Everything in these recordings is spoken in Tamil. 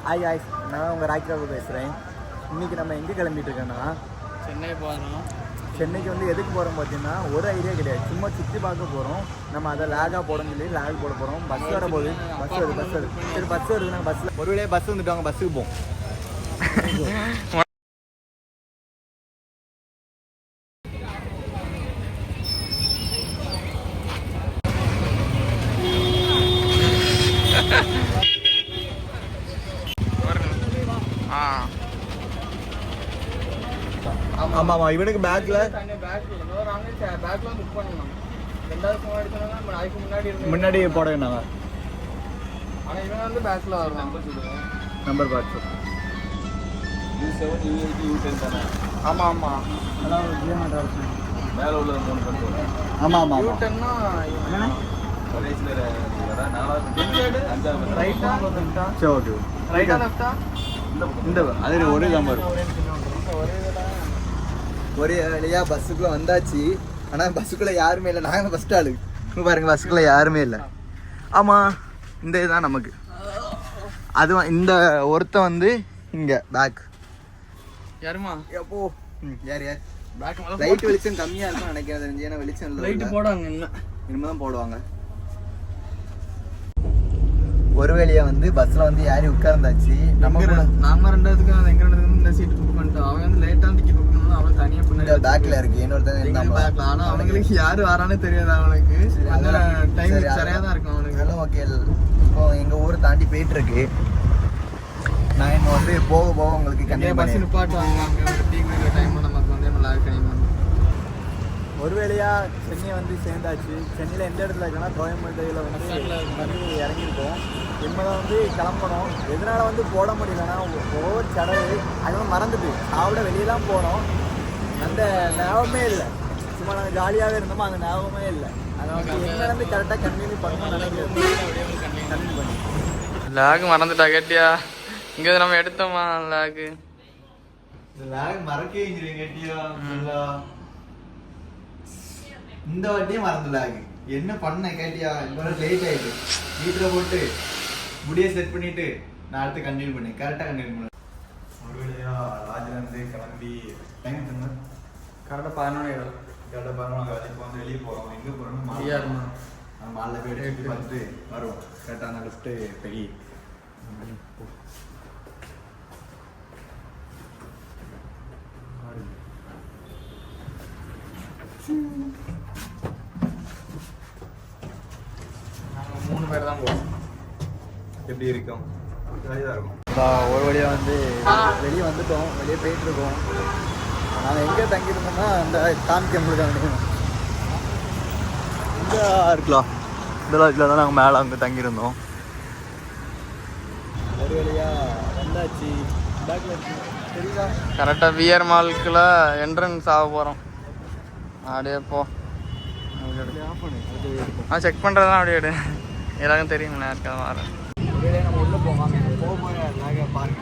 ஹாய் ஹாய், நான் உங்கள் ராக்கி பேசுகிறேன். இன்றைக்கி நம்ம எங்கே கிளம்பிட்டு இருக்கோன்னா சென்னை போகிறோம். சென்னைக்கு வந்து எதுக்கு போகிறோம் பார்த்தீங்கன்னா ஒரு ஐடியா கிடையாது, சும்மா சுற்றி பார்க்க போகிறோம். நம்ம அதை லேகாக போடணும் சொல்லி லேக் போட போகிறோம். பஸ் வர போகுது, பஸ் வருது. சரி பஸ் வருது, நாங்கள் பஸ்ஸில் ஒரு வேளையே பஸ் வந்துட்டாங்க, பஸ்ஸுக்கு போவோம். ஆமாம், இவனுக்கு பேக்கில் புக் பண்ணலாம். ரெண்டாவது ஃபோன் அடிச்சோன்னா நம்ம அதுக்கு முன்னாடி போட வேணாங்க. ஆனால் இவன் வந்து பேக்கில் வரும். நம்பர் பார்த்து U7 U8 U10 தானே? ஆமாம் ஆமாம், அதான் மேலே உள்ள 3 பஸ் வரும். ஆமாம் ஆமாம். யூட்டன்னா கடைசியில் வர 4வது 5வது ரைட்டா லெஃப்ட்டா? சரி ஓகே. ரைட்டா லெஃப்ட்டா? இந்த அது ஒரே நம்பர். ஒரே வழியாக பஸ்ஸுக்குள்ளே வந்தாச்சு. ஆனால் பஸ்ஸுக்குள்ளே யாருமே இல்லை, நாங்கள் ஃபஸ்ட் ஆளு. பாருங்கள், பஸ்ஸுக்குள்ளே யாருமே இல்லை. ஆமாம், இந்த இதுதான் நமக்கு. அது இந்த ஒருத்தன் வந்து இங்கே பேக் யாருமா எப்போ யார் பேக் லைட் வெளிச்சம் கம்மியாக இருக்கும்னு நினைக்கிறேன். தெரிஞ்சு ஏன்னா வெளிச்சம் இல்லை, லைட்டு போடுவாங்க. இனிமேல் தான் போடுவாங்க. ஒரு வேலையை வந்து பஸ்ஸில் வந்து யாரி உட்கார்ந்தாச்சு. நம்ம நாங்கள் ரெண்டாவதுக்கு எங்க ரெண்டாவதுக்கு இந்த சீட் புக் பண்ணிட்டோம். அவன் வந்து லேட்டாக டிக்கெட் புக் பண்ணணும். அவன் தனியாக பின்னாடி பேக்கில் இருக்கு, இன்னொருத்தன் பேக்கில். ஆனால் அவங்களுக்கு யார் வரானே தெரியாது. அவனுக்கு டைம் சரியாக தான் இருக்கும் அவனுக்கு. அதெல்லாம் ஓகே. இப்போ எங்கள் ஊரை தாண்டி போயிட்டுருக்கு. நான் இன்னும் வந்து போக போக உங்களுக்கு கண்டிப்பாக பஸ் நிப்பாட்டுவாங்க. அங்கே டீ குடிக்கிற டைம் நமக்கு வந்து நம்ம லாக் கிடைக்கும். ஒரு வேளையாக சென்னை வந்து சேர்ந்தாச்சு. சென்னையில் எந்த இடத்துல இருக்குன்னா கோயம்பேட்டையில் வந்து இறங்கியிருக்கோம். இனிமேல் வந்து கிளம்பணும். எதனால் வந்து போட முடியலன்னா ஒவ்வொரு சடவு அதுவும் மறந்துட்டு சாப்பிட வெளியெல்லாம் போனோம். அந்த ஞாபகமே இல்லை. சும்மா நாங்கள் ஜாலியாகவே இருந்தோமோ அந்த ஞாபகமே இல்லை. அதனால் என்ன வந்து கரெக்டாக கன்டினியூ பண்ணணும்னு நினைக்கிறேன். கன்டினியூ பண்ணி லாக் மறந்துட்டா கேட்டியா? இங்கே நம்ம எடுத்தோமா லாக்? லாக் மறக்கவே கேட்டியா? இந்த வாட்டியே மறந்துலாகு. என்ன பண்ண கேட்டியா? இப்போ லேட் ஆயிட்டு வீட்டில் போட்டு முடியை செட் பண்ணிட்டு நான் அடுத்து கண்டினியூ பண்ணேன். கரெக்டாக கண்டினியூ பண்ணேன். ஒரு வழியா ராஜிலேருந்து கிளம்பி டைம் தந்தேன். கரெக்டாக 11 கரெக்டாக பாருங்க. இப்போ வந்து வெளியே போகிறோம். எங்கே போகிறோம்னு நம்ம மாலில் போய் எடுத்து பார்த்துட்டு வருவோம். கரெக்டாக அந்த லிஃப்ட்டு பெரிய நாங்கள் 3 பேர் தான் போவோம். எப்படி இருக்கும்? ஜாலியாக இருக்கும். ஒரு வழியாக வந்து வெளியே வந்துட்டோம். வெளியே போயிட்டுருக்கோம். நாங்கள் எங்கே தங்கியிருந்தோம்னா அந்த காமிக்க முடியாது. இங்கே இருக்கலாம். இந்த லாட்ஜில் தான் நாங்கள் மேலே அங்கே தங்கியிருந்தோம். ஒரு வழியாக வந்தாச்சு. பேக்கில் சரிங்களா? கரெக்டாக விஆர் மாலுக்குள்ள என்ட்ரன்ஸ் ஆக போகிறோம். அப்படியே போ. செக் பண்ணுறதுலாம் அப்படியே எடு. எல்லாருக்கும் தெரியுங்களா? யாருக்காவது வரேன். ஒருவேளை நம்ம உள்ளே போவாங்க. போக பாருங்க.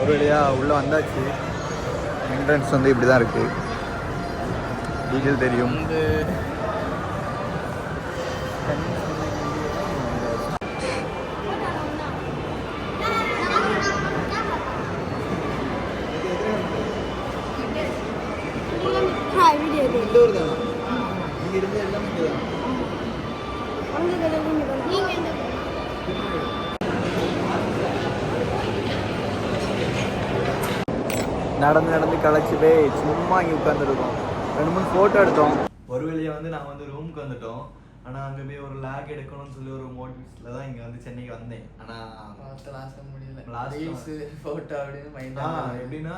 ஒரு வழியாக உள்ளே வந்தாச்சு. என்ட்ரன்ஸ் வந்து இப்படி தான் இருக்குது. டீட்டெயில் தெரியும். நடந்து களைச்சி போய் சும்மா இங்கே உட்காந்துருக்கோம். 2-3 ஃபோட்டோ எடுத்தோம். ஒரு வழியாக வந்து நாங்கள் வந்து ரூமுக்கு வந்துட்டோம். ஆனால் அங்கே போய் ஒரு லாக் எடுக்கணும்னு சொல்லி ஒரு மோட்டிவ்ஸில் தான் இங்கே வந்து சென்னைக்கு வந்தேன். ஆனால் முடியல. லாஸ்ட் ஃபோட்டோ அப்படின்னு மைண்ட் எப்படின்னா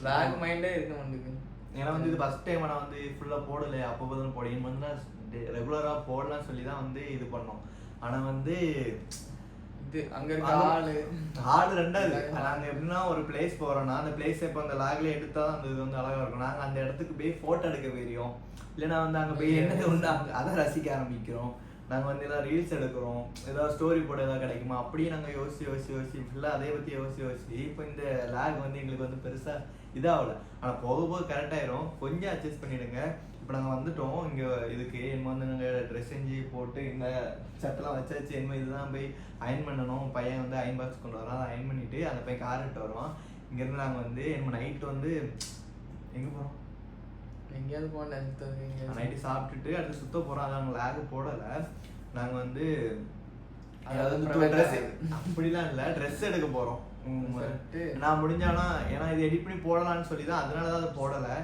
லாக் மைண்டே இருக்க மாட்டேங்குது. ஏன்னா வந்து இது ஃபஸ்ட் டைம் நான் வந்து ஃபுல்லாக போடலை. அப்போ தான் போடணும் வந்து ரெகுலராக போடலாம்னு சொல்லி தான் வந்து இது பண்ணோம். ஆனால் வந்து இது அங்கே இருக்க ஆள் ரெண்டாவது. நாங்கள் எப்படின்னா ஒரு பிளேஸ் போகிறோன்னா அந்த பிளேஸ் இப்போ அந்த லாக்ல எடுத்தால் அந்த இது வந்து அழகாக இருக்கும். நாங்கள் அந்த இடத்துக்கு போய் ஃபோட்டோ எடுக்க போயிடும். இல்லைன்னா வந்து அங்கே போய் என்னது உண்டு அங்கே அதை ரசிக்க ஆரம்பிக்கிறோம். நாங்கள் வந்து ஏதாவது ரீல்ஸ் எடுக்கிறோம், ஏதாவது ஸ்டோரி போட ஏதாவது கிடைக்குமா அப்படியே நாங்கள் யோசிச்சு ஃபுல்லாக அதை பற்றி யோசிச்சு இப்போ இந்த லேக் வந்து எங்களுக்கு வந்து பெருசாக இதாகல. ஆனால் போக போக கரெக்டாயிரும், கொஞ்சம் அட்ஜஸ்ட் பண்ணிவிடுங்க. இப்போ நாங்கள் வந்துட்டோம் இங்கே இதுக்கு. என்ன வந்து நாங்கள் ட்ரெஸ் செஞ்சு போட்டு இந்த சட்டெல்லாம் வச்சாச்சு. என்ன இதுதான் போய் அயன் பண்ணணும். பையன் வந்து அயன் பாக்ஸ் கொண்டு வரோம், அதை அயன் பண்ணிவிட்டு அந்த பையன் கார் எடுத்து வருவோம். இங்கேருந்து நாங்கள் வந்து என்ன நைட்டு வந்து எங்கே போகிறோம், எங்கேயாவது போனேன் நைட்டு சாப்பிட்டுட்டு அடுத்து சுத்த போகிறோம். அதை நாங்கள் லேக் போடலை. நாங்கள் வந்து ட்ரெஸ் அப்படிலாம் இல்லை, ட்ரெஸ் எடுக்க போகிறோம். நான் முடிஞ்சாலும் ஏன்னா இது எடிட் பண்ணி போடலான்னு சொல்லி தான், அதனால தான் அதை போடலை.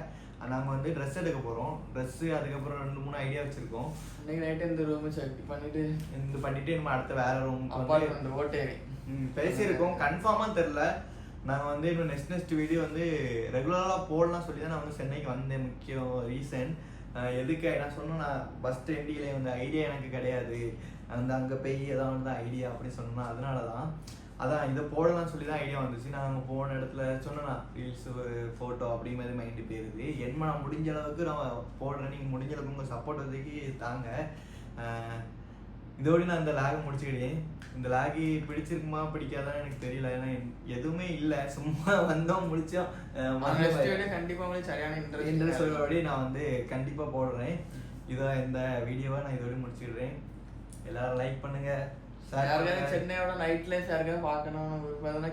நாங்கள் வந்து ட்ரெஸ் எடுக்க போகிறோம். ட்ரெஸ்ஸு அதுக்கப்புறம் 2-3 ஐடியா வச்சுருக்கோம். இன்னைக்கு நைட்டு இந்த ரூம் செக் பண்ணிட்டு நம்ம அடுத்த வேற ரூம் அப்பார்ட்மெண்ட் ஓட்டேரி பேசியிருக்கோம். கன்ஃபார்மாக தெரில. நாங்கள் வந்து இன்னும் நெக்ஸ்ட் வீடியோ வந்து ரெகுலராக போடலாம் சொல்லி தான் நான் வந்து சென்னைக்கு வந்தேன். முக்கியம் ரீசன் எதுக்கு நான் சொன்னேன், நான் ஃபஸ்ட்டு எண்டியிலே வந்து ஐடியா எனக்கு கிடையாது, அந்த அங்கே போய் எதாவது வந்து ஐடியா அப்படின்னு சொன்னோன்னா அதனால தான் அதான் இதை போடலாம்னு சொல்லி தான் ஐடியா வந்துச்சு. நான் அங்கே போன இடத்துல சொன்னேன்னா ரீல்ஸு ஃபோட்டோ அப்படிங்கிறது மைண்டு போயிருது. என்ன நான் முடிஞ்ச அளவுக்கு நான் போடுறேன், நீங்கள் முடிஞ்ச அளவுக்கு உங்கள் சப்போர்ட் வரைக்கு தாங்க. இதோடு நான் இந்த லேக் முடிச்சுக்கிட்டேன். இந்த லேகி பிடிச்சிருக்குமா பிடிக்காதான்னு எனக்கு தெரியல. ஏன்னா எதுவுமே இல்லை, சும்மா வந்தோம் முடிச்சோம். கண்டிப்பாக உங்களுக்கு சரியான இன்ட்ரெஸ்ட் சொல்லபடி நான் வந்து கண்டிப்பாக போடுறேன். இதான் இந்த வீடியோவை நான் இதோட முடிச்சுக்கிறேன். எல்லாரும் லைக் பண்ணுங்க, சென்னையோட நைட்ல யாருக்காவது பார்க்கணும்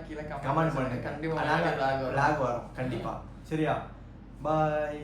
கீழே கமெண்ட் பண்ணுங்க. கண்டிப்பாக லாக் வரும் கண்டிப்பா. சரியா, பாய்.